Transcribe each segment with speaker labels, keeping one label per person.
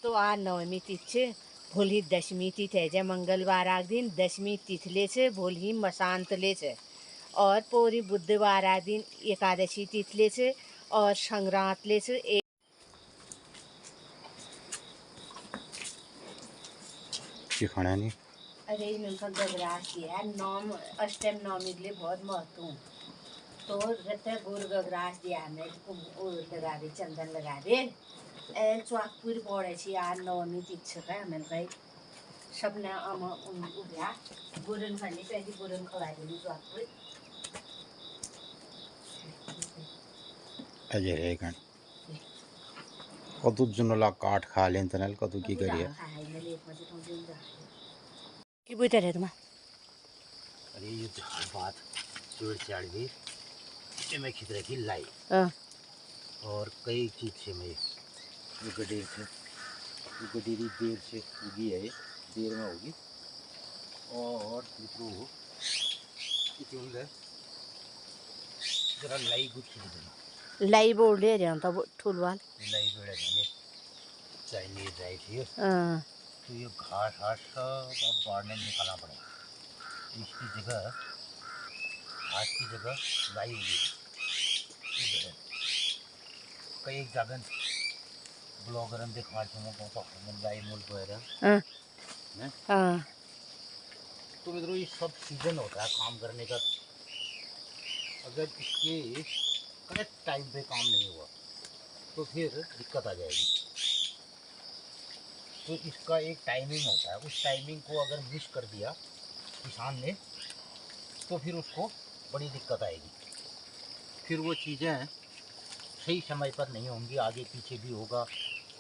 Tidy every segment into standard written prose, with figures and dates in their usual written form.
Speaker 1: तो आ नवमी तिथि भोली दशमी तिथि है जय मंगलवार आ दिन दशमी तिथले से भोली मसांतले से और पूरी बुधवार आ दिन एकादशी तिथले से और संक्रांतले से
Speaker 2: खाना नहीं।
Speaker 1: अरे इनका गगरास किया नौम अष्टम नवमी के लिए बहुत महत्व तो रहते गुड़ गगरास दिया हमें लगा दे चंदन लगा दे चौकपुर पड़े छी आ नवमी तिथि का हमें भाई सबने उभ्या गुरन खाने पहले गुरन खवा देनी चौकपुर
Speaker 2: अजय रे गण कतु जुनला काट खा लेन तनल कतु की करिए
Speaker 1: की बुझते रहे तुम
Speaker 2: अरे ये झाड़ बात चोर चाड़ भी ये मैं खिद रखी लाई और कई चीज से मैं ये गडेरी देर से उगी है देर में होगी और मित्रों जरा लाई कुछ खिद देना
Speaker 1: लाई बोल ले रहे हैं तो ठुलवाल
Speaker 2: लाई बेड़ा जाने चाइनीज राइट है तो ये घास घास सब अब बाढ़ने निकालना पड़ेगा इसकी जगह घास की जगह लाई होगी कई जगह ब्लॉगर दिखा तो लाई मूल तो मित्रों ये सब सीजन होता है काम करने का अगर इसके करेक्ट टाइम पे काम नहीं हुआ तो फिर दिक्कत आ जाएगी तो इसका एक टाइमिंग होता है उस टाइमिंग को अगर मिस कर दिया किसान ने तो फिर उसको बड़ी दिक्कत आएगी फिर वो चीज़ें सही समय पर नहीं होंगी आगे पीछे भी होगा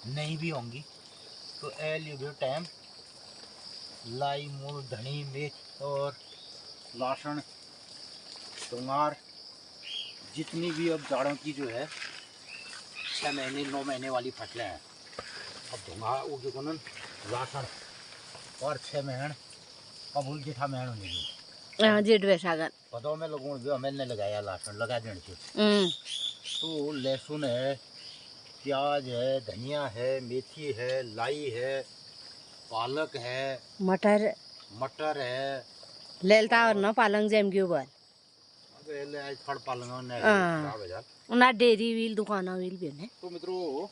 Speaker 2: नहीं भी होंगी तो एल टाइम लाई मूल धनी मिर्च और लहसुन टुंगार जितनी भी अब जाड़ों की जो है 6 महीने 9 महीने वाली फसलें हैं अब धुआं उगे को लहसुन और 6 महीने कबूल जेठा महीने नहीं
Speaker 1: जेठ वैसागन
Speaker 2: पता में लोगों ने मैंने लगाया लहसुन लगा देने से तो लहसुन है प्याज है धनिया है मेथी है लाई है पालक है मटर है
Speaker 1: लेलता और ना पालंग जेम के ऊपर
Speaker 2: आज फड़ पालंग
Speaker 1: उना डेयरी व्हील दुकाना व्हील भी है
Speaker 2: तो मित्रों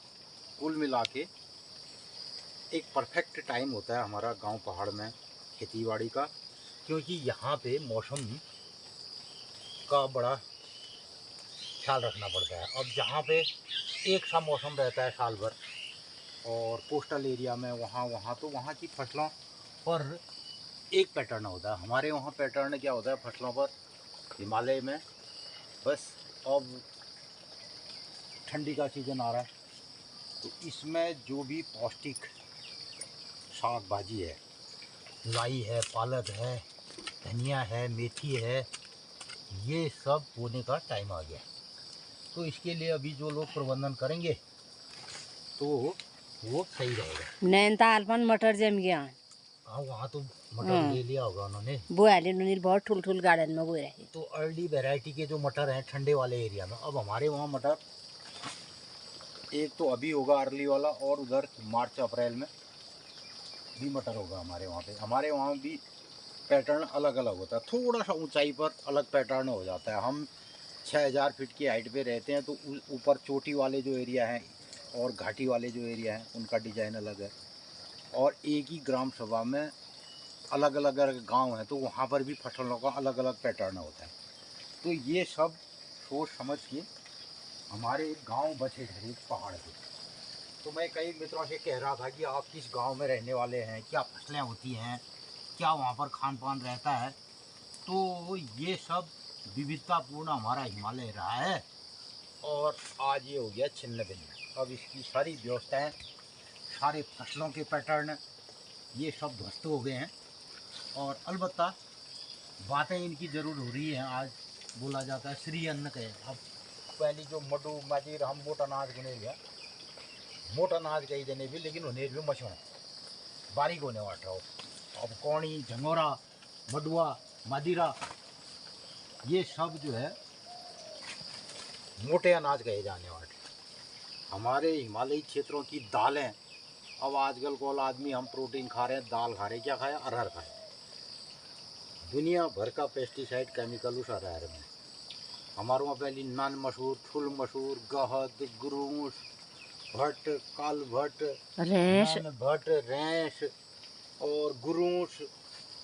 Speaker 2: कुल मिला के एक परफेक्ट टाइम होता है हमारा गांव पहाड़ में खेतीबाड़ी का क्योंकि यहाँ पे मौसम का बड़ा ख्याल रखना पड़ता है अब जहाँ पे एक सा मौसम रहता है साल भर और कोस्टल एरिया में वहाँ तो वहाँ की फसलों पर एक पैटर्न होता है हमारे वहाँ पैटर्न क्या होता है फसलों पर हिमालय में बस अब ठंडी का सीज़न आ रहा है तो इसमें जो भी पौष्टिक साग भाजी है लाई है पालक है धनिया है मेथी है ये सब बोने का टाइम आ गया तो इसके लिए अभी जो लोग प्रबंधन करेंगे तो वो सही रहेगा
Speaker 1: नैनताल पर मटर जम गया
Speaker 2: हाँ वहाँ तो मटर ले लिया होगा उन्होंने
Speaker 1: बोयाले नुनील बहुत ठुल गार्डन में बोए रहे
Speaker 2: तो अर्ली वैरायटी के जो मटर हैं ठंडे वाले एरिया में अब हमारे वहाँ मटर एक तो अभी होगा अर्ली वाला और उधर मार्च अप्रैल में भी मटर होगा हमारे वहाँ भी पैटर्न अलग अलग होता है थोड़ा सा ऊंचाई पर अलग पैटर्न हो जाता है हम 6000 फीट की हाइट पे रहते हैं तो ऊपर चोटी वाले जो एरिया हैं और घाटी वाले जो एरिया हैं उनका डिज़ाइन अलग है और एक ही ग्राम सभा में अलग अलग गांव हैं तो वहाँ पर भी फसलों का अलग अलग पैटर्न होता है तो ये सब सोच समझ के हमारे गांव बचे थे पहाड़ पे तो मैं कई मित्रों से कह रहा था कि आप किस गांव में रहने वाले हैं क्या फसलें होती हैं क्या वहाँ पर खान पान रहता है तो ये सब विविधतापूर्ण हमारा हिमालय रहा है और आज ये हो गया छिन्न भिन्न अब इसकी सारी व्यवस्थाएं सारे फसलों के पैटर्न ये सब ध्वस्त हो गए हैं और अलबत्ता बातें इनकी ज़रूर हो रही हैं आज बोला जाता है श्री अन्न के अब पहली जो मडू माजीर हम मोटा अनाज गुने गया मोटा अनाज कही देने भी लेकिन उन्हें भी मशहूर बारीक होने वाट रहा हो अब कौड़ी झंगोरा मडुआ मादीरा ये सब जो है मोटे अनाज कहे जाने वाले हमारे हिमालयी क्षेत्रों की दालें अब आजकल को आदमी हम प्रोटीन खा रहे हैं, दाल खा रहे हैं, क्या खाए, अरहर खाए। दुनिया भर का पेस्टिसाइड केमिकल उस अरहर में। हमारे वहाँ पहली नन मशहूर, फुल मशहूर, गहत, गुरूस, भट्ट, काल भट्ट,
Speaker 1: रेश,
Speaker 2: नन भट्ट, रैंस और गुरूस,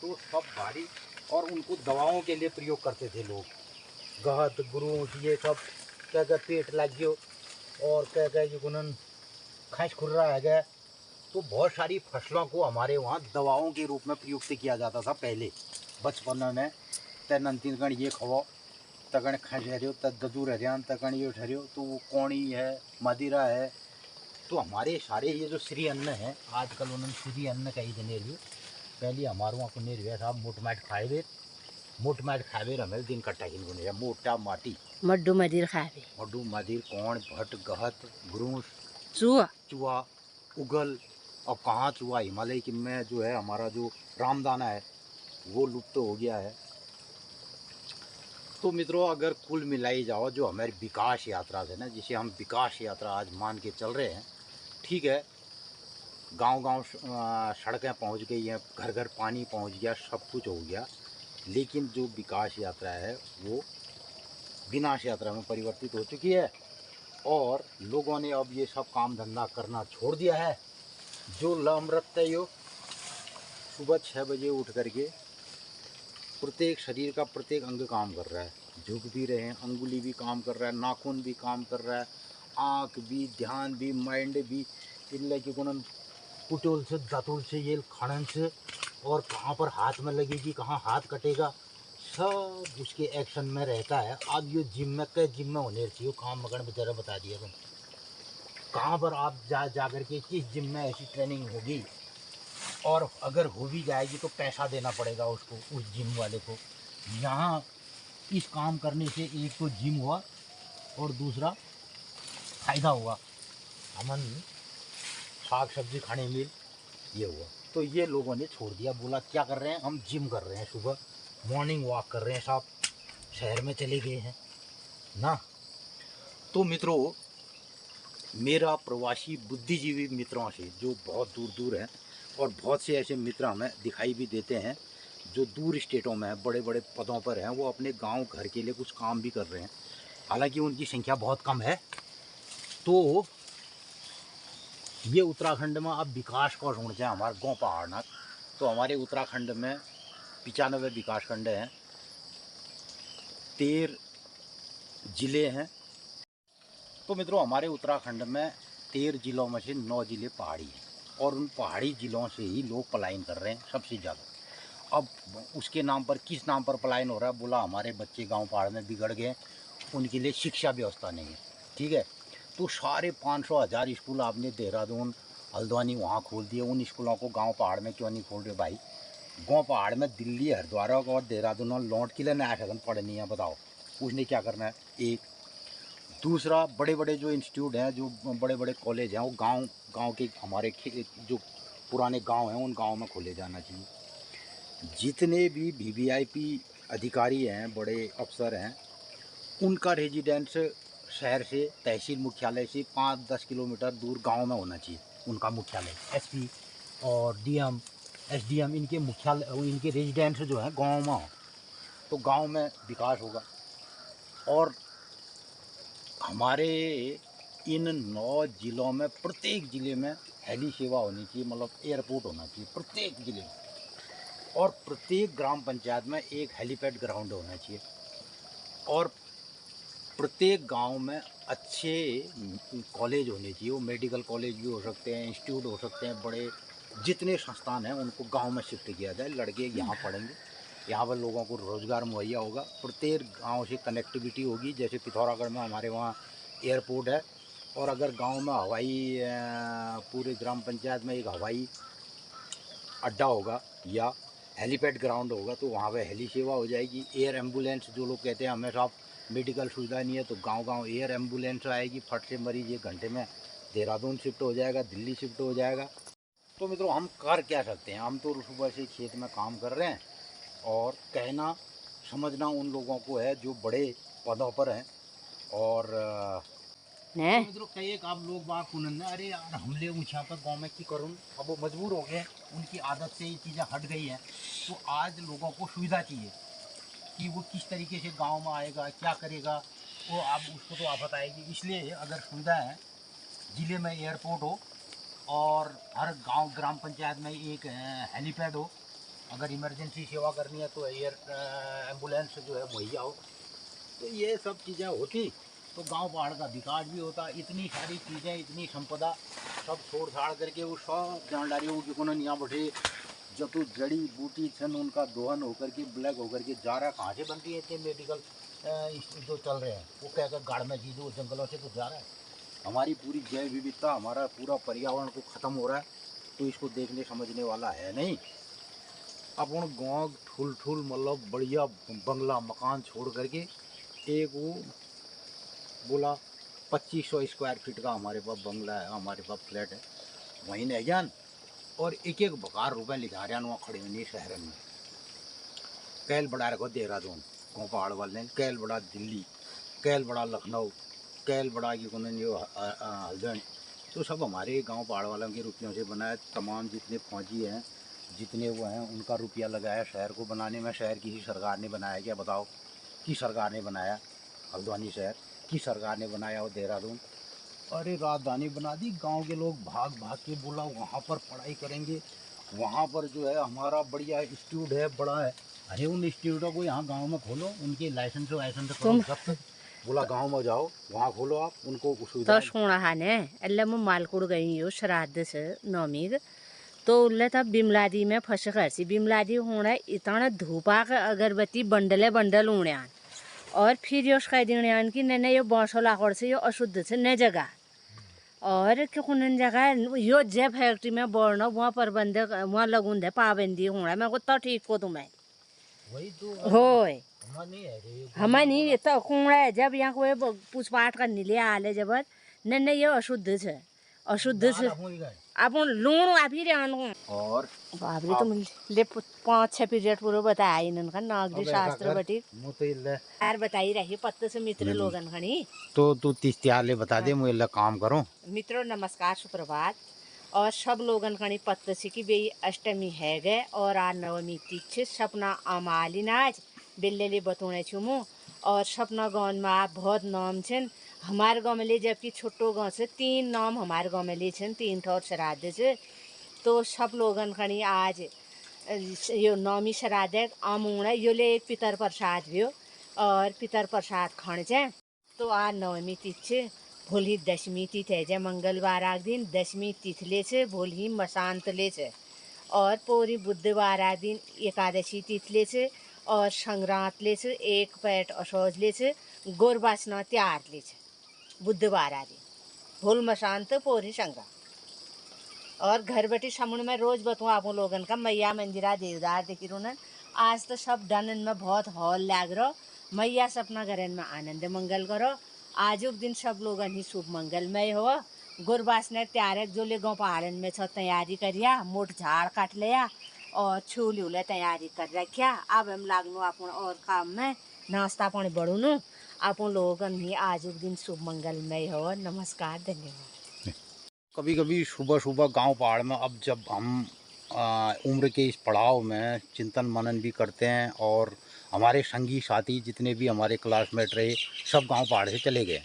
Speaker 2: तो सब भारी, और उनको दवाओं के लिए प्रयोग करते थे लोग। गहत, गुरूस, ये सब क्या क्या पेट लग गयो और क्या क्या जो गुनन खैस खुर्रा है गया, तो बहुत सारी फसलों को हमारे वहाँ दवाओं के रूप में प्रयुक्त किया जाता था पहले बचपन में। तन तीन गण ये खवाओ, तगण खैस हरियो, तदू हरियान, तगण ये ठहरियो, तो वो कौड़ी है, मदिरा है। तो हमारे सारे ये जो श्री अन्न है, आजकल उन्होंने श्री अन्न कही देने लिए, पहले हमारे वहाँ को निर्भय साहब मोटमाट खाए, मोटमाट खावे हमें दिन कट्टा ही गुने, मोटा माटी,
Speaker 1: मड्डू मदिर खावे,
Speaker 2: मड्डू मदिर, कौन, भट्ट, गहत, ग्रूस,
Speaker 1: चूहा,
Speaker 2: चूहा, उगल। अब कहाँ चूहा, हिमालय की में जो है हमारा जो रामदाना है वो लुप्त तो हो गया है। तो मित्रों, अगर कुल मिलाई जाओ जो हमारी विकास यात्रा है ना, जिसे हम विकास यात्रा आज मान के चल रहे हैं, ठीक है, गांव-गांव सड़कें पहुंच गई हैं, घर घर पानी पहुंच गया, सब कुछ हो गया, लेकिन जो विकास यात्रा है वो विनाश यात्रा में परिवर्तित हो चुकी है। और लोगों ने अब ये सब काम धंधा करना छोड़ दिया है। जो लमरत्यो सुबह 6 बजे उठ करके प्रत्येक शरीर का प्रत्येक अंग काम कर रहा है, झुक भी रहे हैं, अंगुली भी काम कर रहा है, नाखून भी काम कर रहा है, आँख भी, ध्यान भी, माइंड भी, इल्ले की गुणन कुटुल से, दातुल से, ये खड़न से, और कहाँ पर हाथ में लगेगी, कहाँ हाथ कटेगा, सब उसके एक्शन में रहता है। अब ये जिम में कई जिम में होने चाहिए काम मगन बेचारा बता दिया तुम कहाँ पर आप जा करके किस जिम में ऐसी ट्रेनिंग होगी, और अगर हो भी जाएगी तो पैसा देना पड़ेगा उसको, उस जिम वाले को। यहाँ इस काम करने से एक तो जिम हुआ और दूसरा फायदा हुआ, हमन साग सब्जी खाने मिल, ये हुआ। तो ये लोगों ने छोड़ दिया, बोला क्या कर रहे हैं, हम जिम कर रहे हैं, सुबह मॉर्निंग वॉक कर रहे हैं, साहब शहर में चले गए हैं ना। तो मित्रों, मेरा प्रवासी बुद्धिजीवी मित्रों से जो बहुत दूर दूर हैं, और बहुत से ऐसे मित्र हमें दिखाई भी देते हैं जो दूर स्टेटों में हैं, बड़े बड़े पदों पर हैं, वो अपने गांव घर के लिए कुछ काम भी कर रहे हैं, हालांकि उनकी संख्या बहुत कम है। तो ये उत्तराखंड में अब विकास को ढूंढते हैं हमारे गाँव पहाड़नाथ। तो हमारे उत्तराखंड में 95 विकास खंड हैं, 13 जिले हैं। तो मित्रों, हमारे उत्तराखंड में 13 जिलों में से 9 जिले पहाड़ी हैं, और उन पहाड़ी जिलों से ही लोग पलायन कर रहे हैं सबसे ज़्यादा। अब उसके नाम पर, किस नाम पर पलायन हो रहा है, बोला हमारे बच्चे गांव पहाड़ में बिगड़ गए, उनके लिए शिक्षा व्यवस्था नहीं है, ठीक है। तो सारे 500,000 स्कूल आपने देहरादून, हल्द्वानी वहाँ खोल दिए, उन स्कूलों को गांव पहाड़ में क्यों नहीं खोल रहे भाई? गांव पहाड़ में दिल्ली, हरिद्वार और देहरादून और लौट के लिए नया शगन पढ़नी है, बताओ उसने क्या करना है? एक दूसरा, बड़े बड़े जो इंस्टीट्यूट हैं, जो बड़े बड़े कॉलेज हैं, वो गांव गांव के हमारे जो पुराने गांव हैं उन गांव में खोले जाना चाहिए। जितने भी वीवीआईपी अधिकारी हैं, बड़े अफसर हैं, उनका रेजिडेंस शहर से, तहसील मुख्यालय से 5-10 किलोमीटर दूर गांव में होना चाहिए उनका मुख्यालय। एसपी और डीएम, एसडीएम, इनके मुख्यालय, इनके रेजिडेंस जो है गांव में हो, तो गांव में विकास होगा। और हमारे इन 9 जिलों में प्रत्येक ज़िले में हेली सेवा होनी चाहिए, मतलब एयरपोर्ट होना चाहिए प्रत्येक ज़िले में, और प्रत्येक ग्राम पंचायत में एक हेलीपैड ग्राउंड होना चाहिए, और प्रत्येक गांव में अच्छे कॉलेज होने चाहिए। वो मेडिकल कॉलेज भी हो सकते हैं, इंस्टीट्यूट हो सकते हैं, बड़े जितने संस्थान हैं उनको गांव में शिफ्ट किया जाए, लड़के यहाँ पढ़ेंगे, यहाँ पर लोगों को रोज़गार मुहैया होगा, प्रत्येक गांव से कनेक्टिविटी होगी। जैसे पिथौरागढ़ में हमारे वहाँ एयरपोर्ट है, और अगर गांव में हवाई, पूरे ग्राम पंचायत में एक हवाई अड्डा होगा या हेलीपैड ग्राउंड होगा, तो वहाँ पे हेली सेवा हो जाएगी। एयर एम्बुलेंस, जो लोग कहते हैं हमें साहब मेडिकल सुविधा नहीं है, तो गांव-गांव एयर एम्बुलेंस आएगी, फट से मरीज 1 घंटे में देहरादून शिफ्ट हो जाएगा, दिल्ली शिफ्ट हो जाएगा। तो मित्रों, हम कर क्या सकते हैं? हम तो सुबह से खेत में काम कर रहे हैं, और कहना समझना उन लोगों को है जो बड़े पदों पर हैं, और
Speaker 1: ने
Speaker 2: मित्रों कई एक आप लोग बात सुनन अरे यार हमले ऊँचा पर गाँव में की करूँ, अब वो मजबूर हो गए, उनकी आदत से ये चीज़ें हट गई है। तो आज लोगों को सुविधा चाहिए कि वो किस तरीके से गांव में आएगा, क्या करेगा, वो आप उसको तो आफत आएगी। इसलिए अगर सुविधा है, ज़िले में एयरपोर्ट हो और हर गांव ग्राम पंचायत में एक हेलीपैड हो, अगर इमरजेंसी सेवा करनी है तो एयर एम्बुलेंस जो है मुहैया हो, तो ये सब चीज़ें होती तो गांव पहाड़ का विकास भी होता। इतनी सारी चीज़ें, इतनी संपदा सब छोड़ छाड़ करके वो सब जानदारी हो कि यहाँ बैठे जो तो जड़ी बूटी छन उनका दोहन होकर के ब्लैक होकर के जा रहा है। कहाँ से बनती है इतने मेडिकल जो चल रहे हैं, वो क्या क्या गाड़ में चीज़ों जंगलों से तो जा रहा है। हमारी पूरी जैव विविधता, हमारा पूरा पर्यावरण को ख़त्म हो रहा है, तो इसको देखने समझने वाला है नहीं। अपन गाँव ठुल ठुल मतलब बढ़िया बंगला मकान छोड़ करके एक वो बोला 2500 स्क्वायर फीट का हमारे पास बंगला है, हमारे पास फ्लैट है, वहीं नहीं ज्ञान और एक एक बकार रुपए लिखा रहे हैं वहाँ खड़े हुए शहर में। कैल बड़ा रखो देहरादून गाँव पहाड़ वाले, कैल बड़ा दिल्ली, कैल बड़ा लखनऊ, कैल बड़ा की हल्द्वानी, तो सब हमारे गांव पहाड़ वालों के रुपयों से बना है। तमाम जितने फौजी हैं, जितने वो हैं, उनका रुपया लगाया शहर को बनाने में। शहर किसी सरकार ने बनाया क्या बताओ? किस सरकार ने बनाया? हल्द्वानी शहर किस सरकार ने बनाया? वो देहरादून, अरे राजधानी बना दी। गांव के लोग भाग भाग के बोला वहाँ पर पढ़ाई करेंगे, वहाँ पर जो है हमारा बढ़िया इंस्टीट्यूट है, बड़ा है। अरे उन इंस्टीट्यूटों को यहाँ गांव में खोलो, उनके लाइसेंस वाइसेंस करो सब। बोला गांव में जाओ, वहाँ खोलो आप, उनको सुविधा।
Speaker 1: तो सोना हाने अल्ले मैं मालकुड़ गई हूँ श्राद्ध से नौमीग, तो उल्ले तब बिमलादी में फंस खर्ची। बिमलादी होना इतना धूपा का अगरबत्ती बंडले बंडल उड़्यान, और फिर यो कह दियान कि नहीं यो बाँसो लाकड़ से यो अशुद्ध से न जगह, और कि कुन जगह यो जे फैक्ट्री में बढ़ना वहाँ प्रबंधक वहाँ लगून दे पाबंदी होना। मैं को तो ठीक को तुम्हें
Speaker 2: वही तो
Speaker 1: होय हमें नहीं
Speaker 2: नहीं
Speaker 1: तो कुंडा है जब यहाँ कोई पूछपाठ करने ले आले जब नहीं ये अशुद्ध है, अशुद्ध है आप लूण आप ही रहूँ।
Speaker 2: और
Speaker 1: बाबरी तो ले 5-6 पीरियड पूरा बताया इनका नागरी शास्त्र बटी यार बताई रही पत्ते से मित्र लोगन खनी।
Speaker 2: तो तू 30 त्यार ले बता दे, मुझे काम करो।
Speaker 1: मित्रों नमस्कार सुप्रभात, और सब लोगन खनी पत्ते से कि बे अष्टमी है गए और आज नवमी तिथि सपना अमालिन आज बिल्ले बतौने छुमु। और सपना गाँव में आप बहुत नाम छन हमारे गाँव में ले, जबकि छोटो गाँव से 3 नाम हमारे गाँव में ले छन, 3 ठोर श्राद्ध से। तो सब लोगन खनी आज यो नौमी श्राद्ध आमुण यो ले एक पितर प्रसाद भी और पितर प्रसाद खाने छे। तो आज नवमी तिथि भोली दशमी तिथि है जय मंगलवार आग दिन दशमी तिथि ले छे, भोली मशांत ले छे, और पूरी बुधवार आग दिन एकादशी तिथि ले छे, और संक्रांत ले छे, एक पैट असोज ले छे, गोरबासना त्यार ले छे बुधवार आदि भूल मशांत पूरी संक्रांत। और घर बैठी सामने में रोज बताऊँ आप लोगन का मैया मंदिरा देवदार देखी रो न। आज तो सब डनन में बहुत हॉल लाग रहा, मैया से अपना घर में आनंद मंगल करो। आजुक दिन सब लोगन ही शुभ मंगलमय हो। गुरबास ने त्यारे जो ले गाँव पहाड़न में छ तैयारी करिया, मोट झाड़ काट लिया और छूल उले तैयारी कर रखिया। अब हम लागनू अपन और काम में नाश्ता पानी बढ़ूनू। अपन लोगन ही आजुक दिन शुभ मंगलमय हो। नमस्कार, धन्यवाद।
Speaker 2: कभी कभी सुबह सुबह गांव पहाड़ में, अब जब हम उम्र के इस पड़ाव में चिंतन मनन भी करते हैं, और हमारे संगी साथी जितने भी हमारे क्लासमेट रहे सब गांव पहाड़ से चले गए,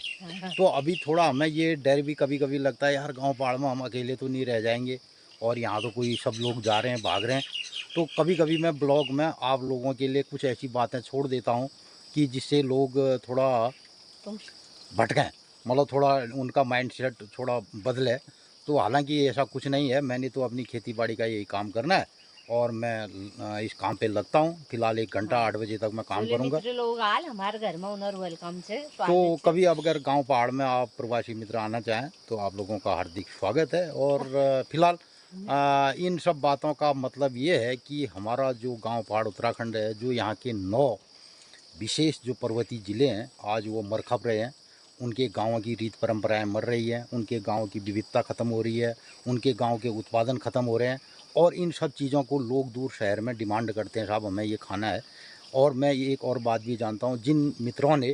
Speaker 2: तो अभी थोड़ा हमें ये डर भी कभी कभी लगता है यार गांव पहाड़ में हम अकेले तो नहीं रह जाएंगे, और यहाँ तो कोई सब लोग जा रहे हैं, भाग रहे हैं। तो कभी कभी मैं ब्लॉग में आप लोगों के लिए कुछ ऐसी बातें छोड़ देता हूँ कि जिससे लोग थोड़ा भटकें, मतलब थोड़ा उनका माइंडसेट थोड़ा बदले। तो हालांकि ऐसा कुछ नहीं है, मैंने तो अपनी खेती बाड़ी का यही काम करना है और मैं इस काम पे लगता हूँ। फिलहाल 1 घंटा 8 बजे तक मैं काम करूँगा।
Speaker 1: लोग आल हमारे घर में उन्हें वेलकम से
Speaker 2: तो कभी अब अगर गांव पहाड़ में आप प्रवासी मित्र आना चाहें तो आप लोगों का हार्दिक स्वागत है। और फिलहाल इन सब बातों का मतलब ये है कि हमारा जो गांव पहाड़ उत्तराखंड है, जो यहाँ के 9 विशेष जो पर्वतीय ज़िले हैं, आज वो मर खप रहे हैं। उनके गाँव की रीत परंपराएं मर रही हैं, उनके गाँव की विविधता ख़त्म हो रही है, उनके गाँव के उत्पादन ख़त्म हो रहे हैं, और इन सब चीज़ों को लोग दूर शहर में डिमांड करते हैं, साहब हमें ये खाना है। और मैं ये एक और बात भी जानता हूँ, जिन मित्रों ने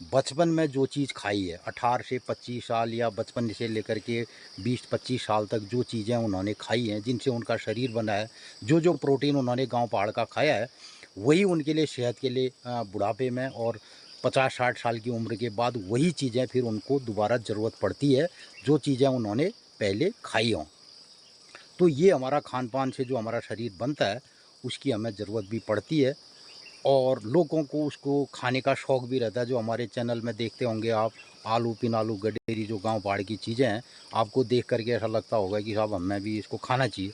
Speaker 2: बचपन में जो चीज़ खाई है 18 से 25 साल या बचपन से लेकर के 20-25 साल तक जो चीज़ें उन्होंने खाई हैं, जिनसे उनका शरीर बना है, जो जो प्रोटीन उन्होंने गांव पहाड़ का खाया है, वही उनके लिए सेहत के लिए बुढ़ापे में और 50-60 साल की उम्र के बाद वही चीज़ें फिर उनको दोबारा ज़रूरत पड़ती है जो चीज़ें उन्होंने पहले खाई हों। तो ये हमारा खान पान से जो हमारा शरीर बनता है उसकी हमें ज़रूरत भी पड़ती है और लोगों को उसको खाने का शौक़ भी रहता है। जो हमारे चैनल में देखते होंगे आप, आलू पिनालू गडेरी जो गांव पहाड़ की चीज़ें हैं, आपको देख करके ऐसा लगता होगा कि साहब हमें भी इसको खाना चाहिए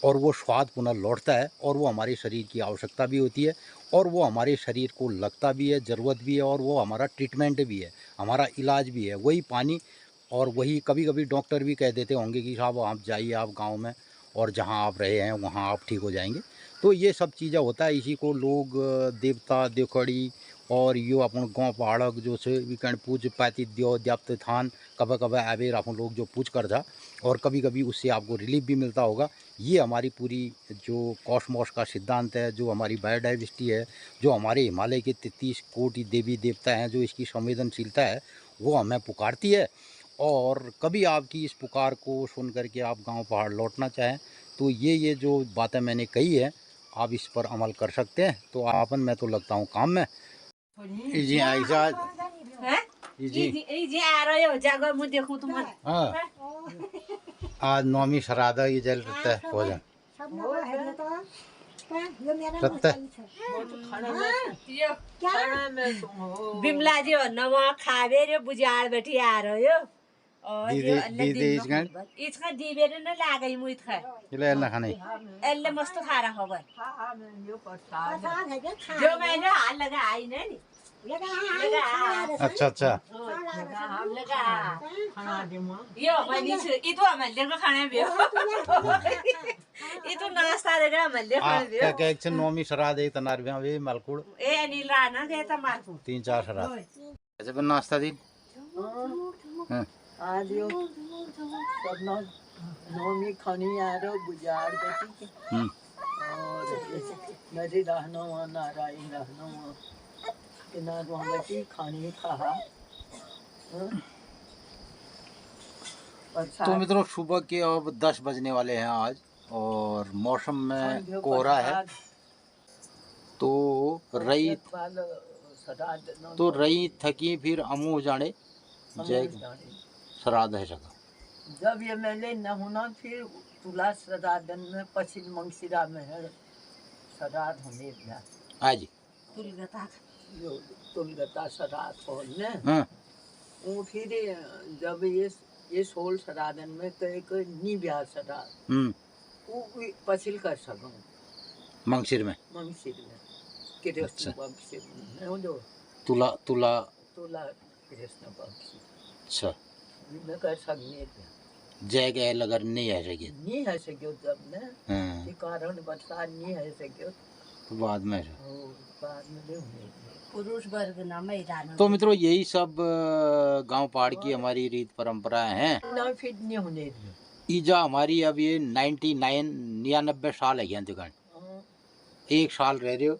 Speaker 2: और वो स्वाद पुनः लौटता है और वो हमारे शरीर की आवश्यकता भी होती है और वो हमारे शरीर को लगता भी है, ज़रूरत भी है और वो हमारा ट्रीटमेंट भी है, हमारा इलाज भी है। वही पानी और वही कभी कभी डॉक्टर भी कह देते होंगे कि साहब आप जाइए आप गांव में और जहां आप रहे हैं वहां आप ठीक हो जाएंगे। तो ये सब चीज़ें होता है, इसी को लोग देवता देवकड़ी और यो अपन गाँव पहाड़क जो से वीकेंड पूज पाती द्यो द्याप्त थान कभी कभी आवेर अपन लोग जो पूज कर जा और कभी कभी उससे आपको रिलीफ भी मिलता होगा। ये हमारी पूरी जो कॉस्मोस का सिद्धांत है, जो हमारी बायोडाइवर्सिटी है, जो हमारे हिमालय के 33 कोटि देवी देवता हैं, जो इसकी संवेदनशीलता है वो हमें पुकारती है। और कभी आपकी इस पुकार को सुन करके आप गांव पहाड़ लौटना चाहें तो ये जो बातें मैंने कही है आप इस पर अमल कर सकते हैं। तो आपन मैं तो लगता हूँ काम में जी ऐसा
Speaker 1: जी आ रहे हो जाकर मैं देखूं तुम्हारे।
Speaker 2: हाँ आज नौमी श्राद्ध ये जल रहता है भोजन रहता है।
Speaker 1: बिमला जी हो न वहाँ खावे रे बुझाड़ बैठी आ रहे हो और
Speaker 2: दीदी
Speaker 1: इसका दीवे रे न लागई मुई था
Speaker 2: इले ना खाने
Speaker 1: एल्ले मस्त खा रहा होगा जो मैंने हाल लगा आई ना नी
Speaker 2: अच्छा अच्छा
Speaker 1: हम लगा यो मैंने ये तो हमारे को खाने भी ये तो नाश्ता देगा हमारे खाने भी
Speaker 2: क्या क्या एक नौमी श्राद्ध एक तनार भी वे मालकुड़
Speaker 1: ए नील राना गया था मालकुड़
Speaker 2: 3-4 श्राद्ध ऐसे बन नाश्ता दिन
Speaker 3: आज यो सब नौमी खानी आ रहा गुजार बेटी और नदी रहना वहाँ नारायण रहना वहाँ इना वहाँ बेटी खानी खा।
Speaker 2: तो मित्रों सुबह के अब 10 बजने वाले हैं आज और मौसम में कोहरा है तो रही थकी फिर अमू जाने जय श्राद्ध है सका
Speaker 3: जब ये मेले न होना फिर तुला श्राद्धन में पश्चिम मंगसिरा में है श्राद्ध होने दिया
Speaker 2: आज
Speaker 3: तुलगता श्राद्ध होने
Speaker 2: हाँ
Speaker 3: वो फिर जब ये 16 श्राद्धन में तो एक नी ब्याह श्राद्ध वो पछिल कर सकूं
Speaker 2: मंगसिर में
Speaker 3: कृष्ण मंगसिर में जो
Speaker 2: तुला
Speaker 3: कृष्ण मंगसिर
Speaker 2: अच्छा
Speaker 3: मैं कर सकने
Speaker 2: जय गए लगर नहीं है सके
Speaker 3: नहीं है सके जब ने के कारण बरसात नहीं है सके
Speaker 2: तो बाद में
Speaker 3: नहीं होने
Speaker 1: पुरुष वर्ग ना मैदान।
Speaker 2: तो मित्रों यही सब गांव पहाड़ की हमारी रीत परंपराएं हैं
Speaker 3: ना फिट नहीं होने
Speaker 2: ईजा हमारी अब ये 99 साल है दुकान 1 साल रह रहे हो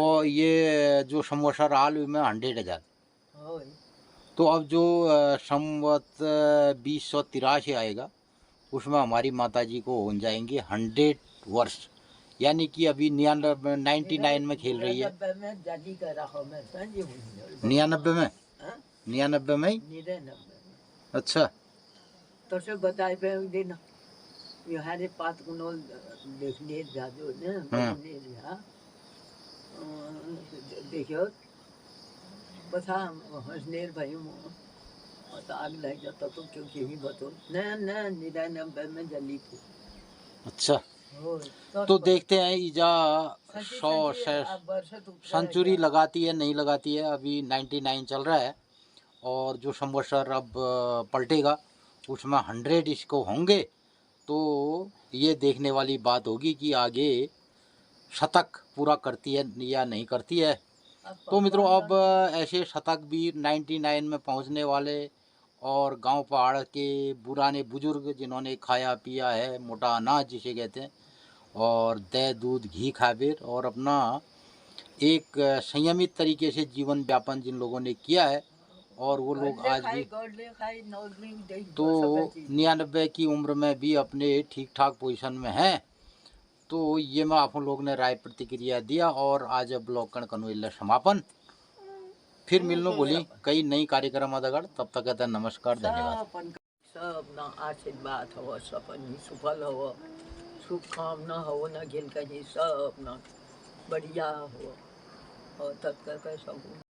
Speaker 2: और ये जो समोसा राल में 100,000 तो अब जो संवत 2083 आएगा उसमें हमारी माता जी को हो जाएंगे 100 वर्ष, यानी कि अभी 99 में खेल रही है 99 में अच्छा
Speaker 3: तो से बताए पे दिन ये हरे पात कुनो देखने जाजो ने देखियो बता हसनेर भाई मत आग लग जाता तो क्योंकि ही बतो न 99 में जली थी।
Speaker 2: अच्छा तो देखते हैं ईजा 100 सेंचुरी लगाती है नहीं लगाती है। अभी 99 चल रहा है और जो संवत्सर अब पलटेगा उसमें 100 इसको होंगे तो ये देखने वाली बात होगी कि आगे शतक पूरा करती है या नहीं करती है। तो मित्रों अब ऐसे शतक भी 99 में पहुंचने वाले और गांव पहाड़ के पुराने बुजुर्ग जिन्होंने खाया पिया है मोटा अनाज जिसे कहते हैं और दही दूध घी खाबेर और अपना एक संयमित तरीके से जीवन व्यापन जिन लोगों ने किया है और वो लोग आज भी तो 99 की उम्र में भी अपने ठीक ठाक पोजीशन में हैं। तो ये मैं आप लोग ने राय प्रतिक्रिया दिया और आज ब्लॉग कण कन्वेला समापन। फिर मिलनो बोली कई नई कार्यक्रम दगड़, तब तक कहते हैं नमस्कार, धन्यवाद।
Speaker 3: सब न आशीर्वाद हो, सपन सुफल हो, सुख कामना हो न गिल कहीं, सब न बढ़िया हो और तत्कर सब